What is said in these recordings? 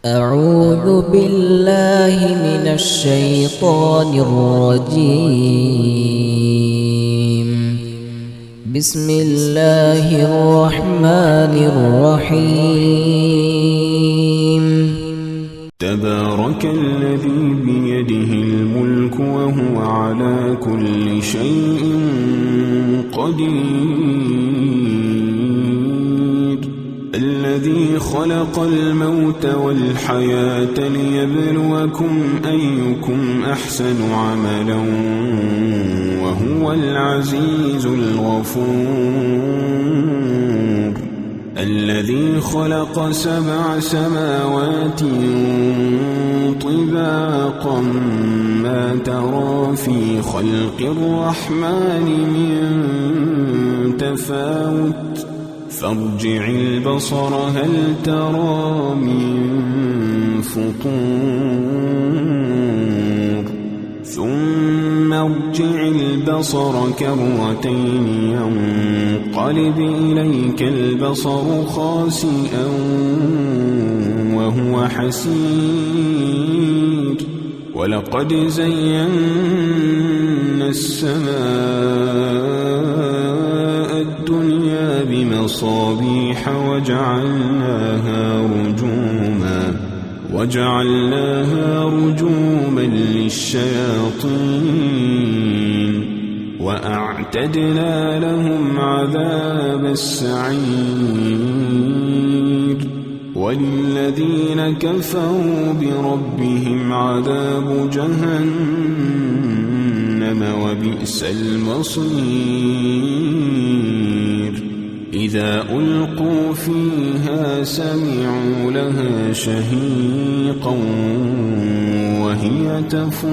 أعوذ بالله من الشيطان الرجيم. بسم الله الرحمن الرحيم. تبارك الذي بيده الملك وهو على كل شيء قدير، الذي خلق الموت والحياة ليبلوكم أيكم أحسن عملا وهو العزيز الغفور، الذي خلق 7 سماوات طباقا ما ترى في خلق الرحمن من تفاوت فارجع البصر هل ترى من فطور ثم ارجع البصر كرتين ينقلب إليك البصر خاسئا وهو حسير، ولقد زينا السماء الدنيا بمصابيح وجعلناها رجوما للشياطين وأعتدنا لهم عذاب السعير، وللذين كفروا بربهم عذاب جهنم وبئس المصير، إذا ألقوا فيها سمعوا لها شهيقا وهي تفور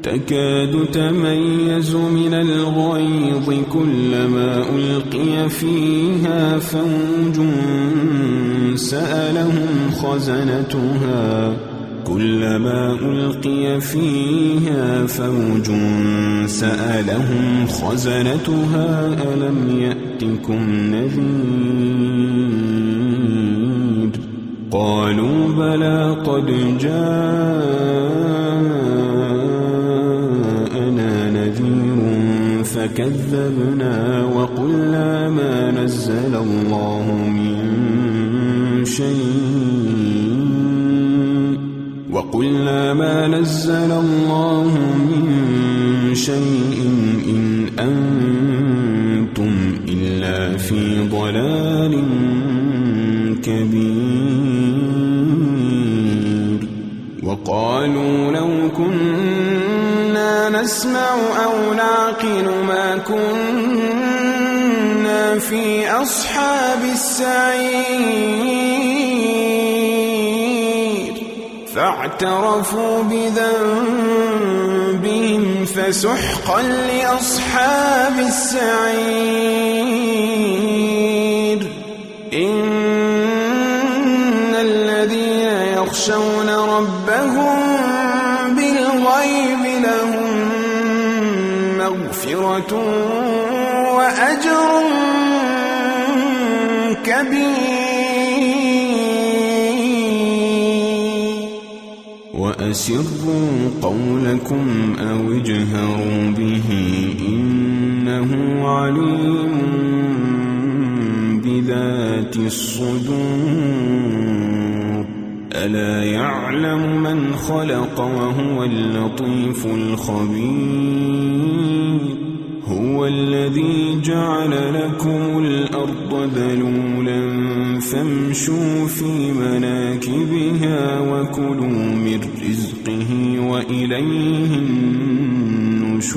تكاد تميز من الغيظ كلما ألقي فيها فوج سألهم خزنتها ألم يأتكم نذير؟ قالوا بلى قد جاءنا نذير فكذبنا وقلنا ما نزل الله من شيء إن أنتم إلا في ضلال كبير، وقالوا لو كنا نسمع أو نعقل ما كنا في أصحاب السعير، فاعترفوا بذنبهم فسحقا لأصحاب السعير. إن الذين يخشون ربهم بالغيب لهم مغفرة وأجر كبير. وأسروا قولكم أو اجهروا به إنه عليم بذات الصدور، ألا يعلم من خلق وهو اللطيف الخبير، هو الذي جعل لكم الأرض ذلولا فامشوا في مناكبها وكلوا من رزقه وإليه النشور.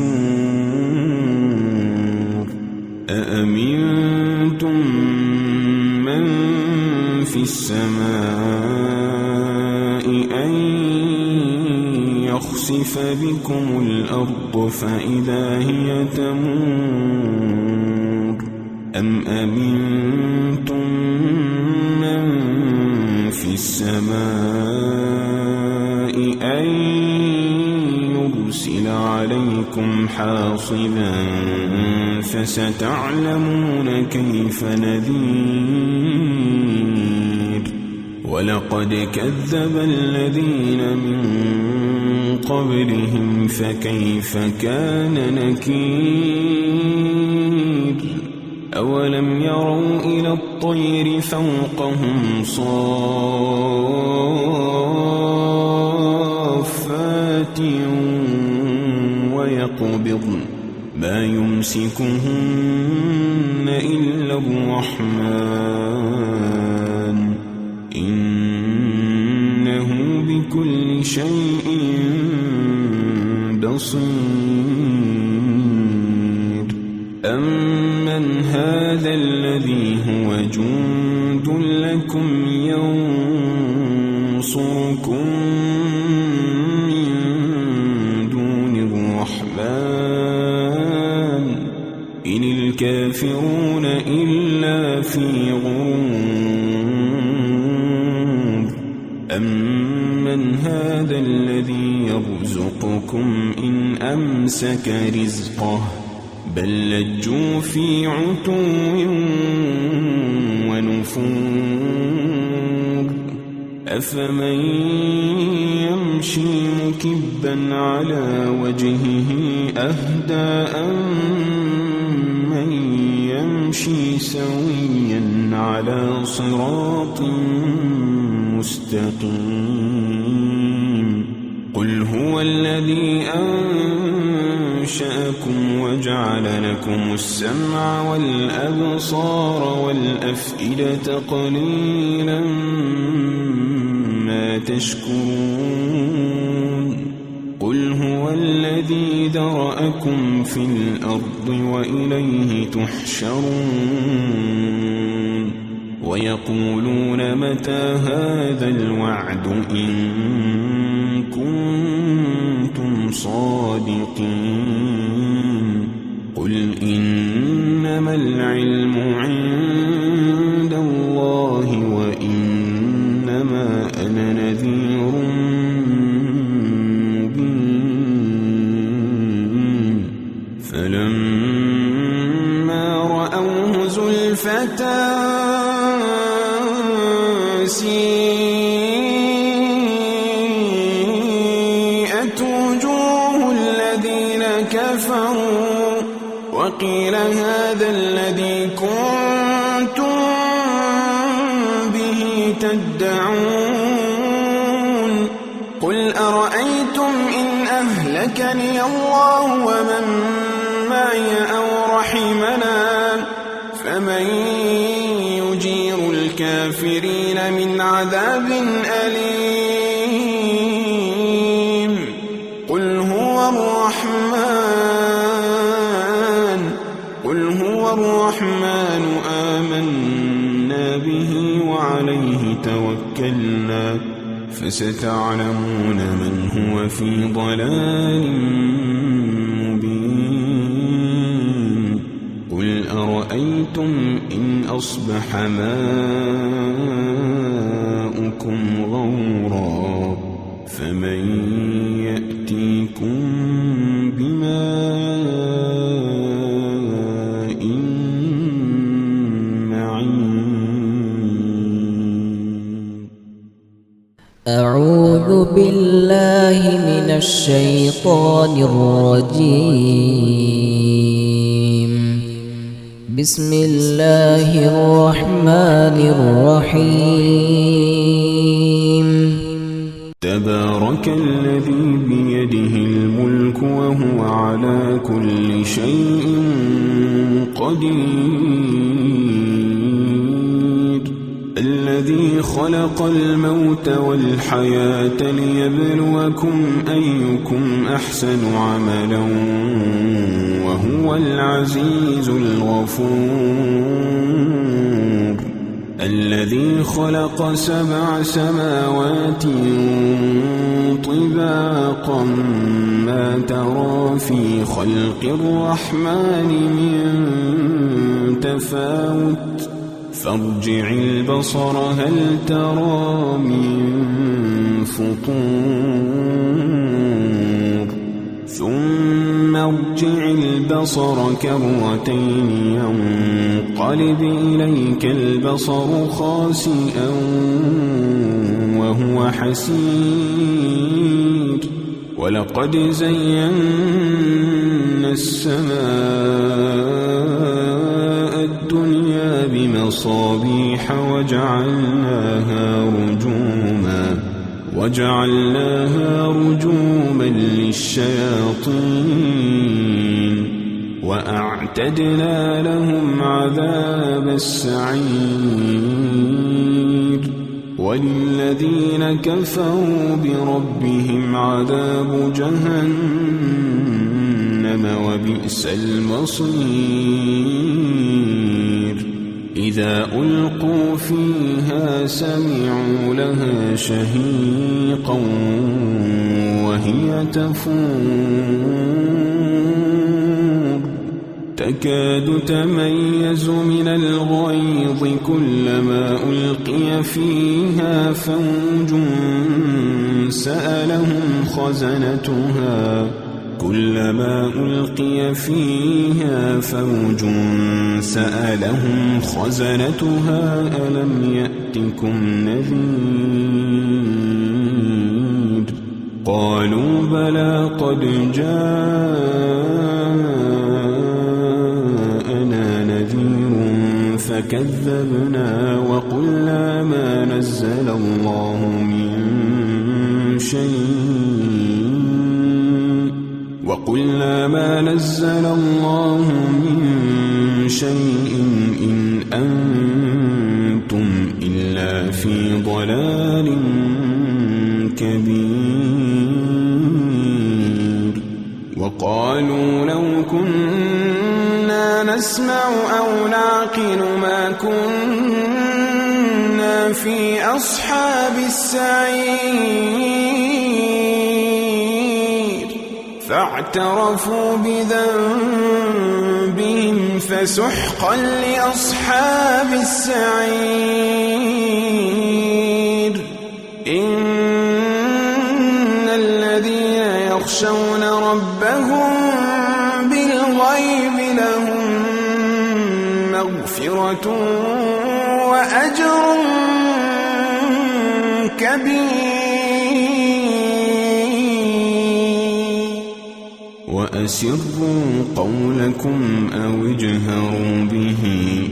أأمنتم من في السماء أن يخسف بكم الأرض فإذا هي تمور، أم أمنتم من في السماء أن يرسل عليكم حاصبا فستعلمون كيف نذير. ولقد كذب الذين من قبلهم فكيف كان نكير أولم يروا إلى الطير فوقهم صافات ويقبضن ما يمسكهن إلا الرحمن إنه بكل شيء بصير أمن هذا الذي هو جند لكم ينصركم من دون الرحمن إن الكافرون إلا في غرور أمن هذا الذي يرزقكم إن أمسك رزقه بل لجوا في عتو ونفور أفمن يمشي مكبا على وجهه أهدى أمن يمشي سويا على صراط مستقيم قل هو الذي أنشأكم وجعل لكم السمع والأبصار والأفئدة قليلا ما تشكرون قل هو الذي ذرأكم في الأرض وإليه تحشرون ويقولون متى هذا الوعد إن كنتم صادقين قل إنما العلم عند الله وإنما أنا نذير مبين فلما رأوه زلفة سيئت وجوه الذين كفروا وقيل هذا الذي كنتم به تدعون قل أرأيتم إن أهلكني الله ومن معي أو رحمنا فمن يجير الكافرين من عذاب أليم قل هو الرحمن آمنا به وعليه توكلنا فستعلمون من هو في ضلال مبين قل أرأيتم إن أصبح ماؤكم غورا فمن يأتيكم بماء معين أعوذ بالله من الشيطان الرجيم بسم الله الرحمن الرحيم تبارك الذي بيده الملك وهو على كل شيء قدير الذي خلق الموت والحياة ليبلوكم أيكم أحسن عملا وهو العزيز الغفور الذي خلق 7 سماوات طباقا ما ترى في خلق الرحمن من تفاوت فارجع البصر هل ترى من فطور ثم ارجع البصر كرتين ينقلب إليك البصر خاسئا وهو حسير ولقد زينا السماء الدنيا بمصابيح وجعلناها رجوما للشياطين وأعتدنا لهم عذاب السعير وللذين كفروا بربهم عذاب جهنم وبئس المصير إذا ألقوا فيها سمعوا لها شهيقا وهي تفور تكاد تميز من الغيظ كلما ألقي فيها فوج سألهم خزنتها ألم يأتكم نذير قالوا بلى قد جاءنا نذير فكذبنا وقلنا ما نزل الله من شيء إن أنتم إلا في ضلال كبير وقالوا لو كنا نسمع أو نعقل ما كنا في أصحاب السعير فاعترفوا بذنبهم فسحقا لأصحاب السعير إن الذين يخشون ربهم بالغيب لهم مغفرة وأجر كبير وأسروا قولكم أو اجهروا به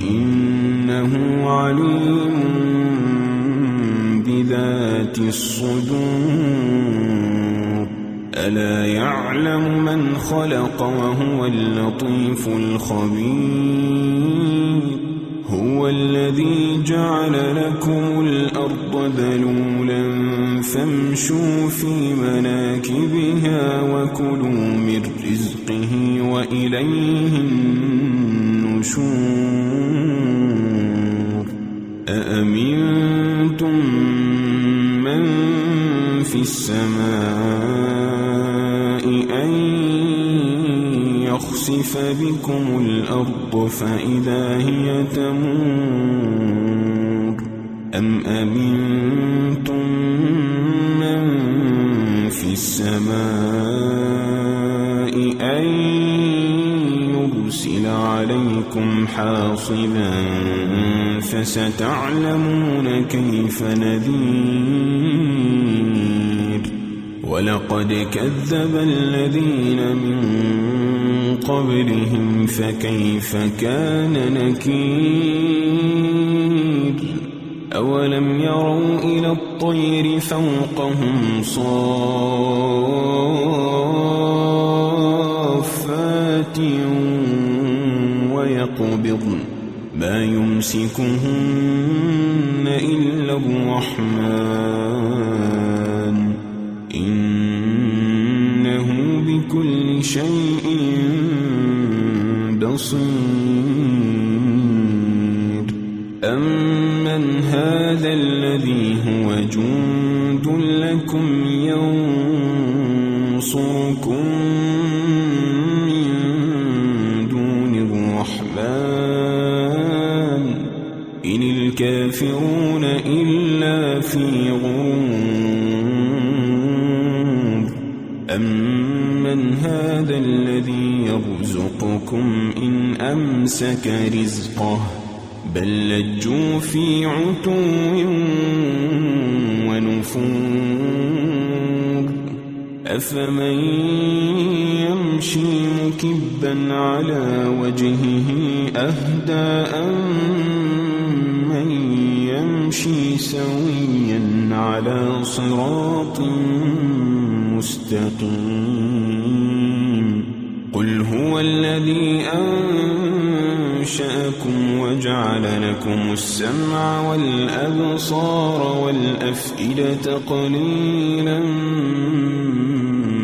إنه عليم بذات الصدور ألا يعلم من خلق وهو اللطيف الخبير هو الذي جعل لكم الأرض ذلولا فامشوا في مناكبها وكلوا من رزقه وإليه النشور أأمنتم من في السماء أن يخسف بكم الأرض فإذا هي تمور أم أمنتم من في السماء أن يرسل عليكم حاصبا فستعلمون كيف نذير ولقد كذب الذين من قبلهم فكيف كان نكير أولم يروا إلى الطير فوقهم صافات ويقبضن ما يمسكهن إلا الرحمن إنه بكل شيء بصير أمن هذا الذي هو جند لكم ينصركم من دون الرحمن إن الكافرون إلا في غرور أمن هذا الذي يرزقكم إن أمسك رزقه بل لجوا في عتو ونفور أفمن يمشي مكبا على وجهه أهدى أمن يمشي سويا على صراط مستقيم قل هو الذي أنشأكم وجعل لكم السمع والأبصار والأفئدة قليلا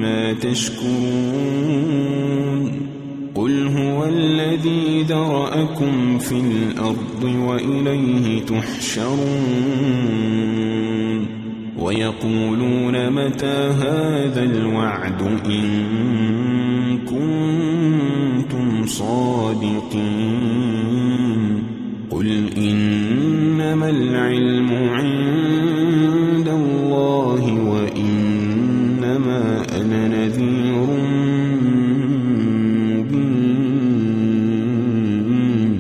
ما تشكرون قل هو الذي ذرأكم في الأرض وإليه تحشرون ويقولون متى هذا الوعد إن كنتم صادقين قل إنما العلم عند الله وإنما أنا نذير مبين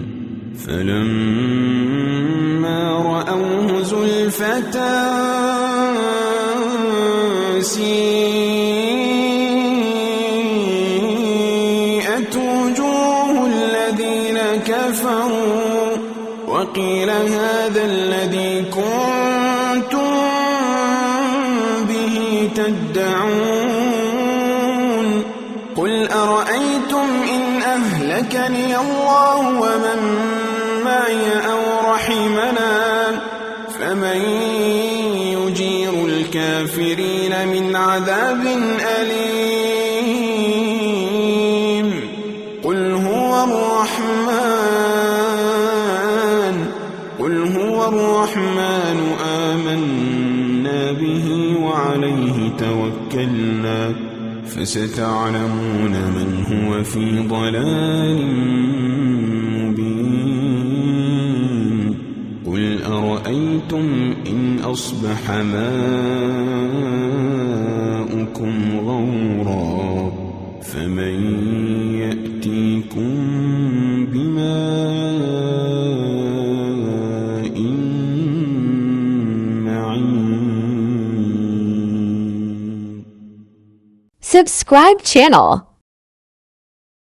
فلما رأوه زلفة سيئت وجوه الذين كفروا وقيل هذا الذي كنتم به تدعون قل أرأيتم إن أهلكني الله ومن معي أو رحمنا فمن يجير الكافرين من عذاب أليم قل هو الرحمن آمنا به وعليه توكلنا فستعلمون من هو في ضلال مبين قل أرأيتم إن أصبح ماؤكم غورا فمن يأتيكم بماء معين. Subscribe channel.